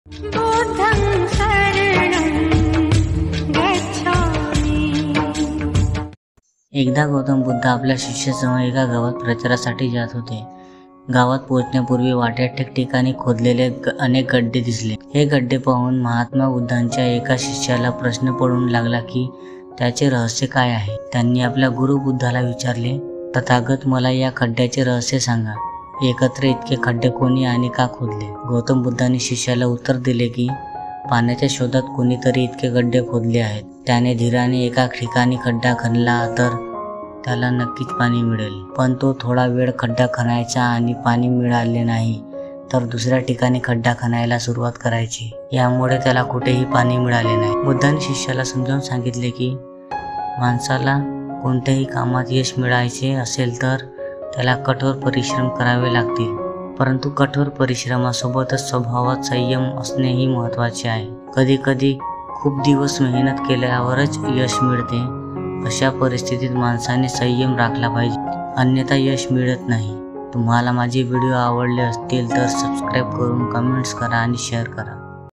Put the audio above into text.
बुद्धं शरणं गच्छामि। एकदा गौतम बुद्ध आपल्या शिष्यासह एका गावात प्रचारासाठी जात होते. गावात पोहोचण्यापूर्वी वाटेत ठिकठिकाणी खोदलेले अनेक गड्डे दिसले. हे गड्डे पाहून महात्मा बुद्धांच्या एका शिष्याला प्रश्न पडून लागला की त्याचे रहस्य काय आहे. त्यांनी आपल्या गुरु बुद्धाला विचारले, तथागत, मला या खड्ड्याचे रहस्य सांगा. एकत्र इतके खड्डे कोणी आणि का खोदले? गौतम बुद्धांनी शिष्याला उत्तर दिले की पाण्याच्या शोधात कोणीतरी इतके गड्डे खोदले आहेत. त्याने धीराने एका ठिकाणी खड्डा खणला तर त्याला नक्कीच पाणी मिळेल. पण तो थोडा वेळ खड्डा खणायचा आणि पाणी मिळाले नाही तर दुसऱ्या ठिकाणी खड्डा खणायला सुरुवात करायची. यामुळे त्याला कुठेही पाणी मिळाले नाही. बुद्धांनी शिष्याला समजावून सांगितले की माणसाला कोणत्याही कामात यश मिळायचे असेल तर त्याला कठोर परिश्रम करावे लागतील. परंतु कठोर परिश्रमासोबतच स्वभावात संयम असणेही महत्त्वाचे आहे. कधी कधी खूप दिवस मेहनत केल्यावरच यश मिळते. अशा परिस्थितीत माणसाने संयम राखला पाहिजे, अन्यथा यश मिळत नाही. तुम्हाला माझे व्हिडिओ आवडले असतील तर सबस्क्राईब करून कमेंट्स करा आणि शेअर करा.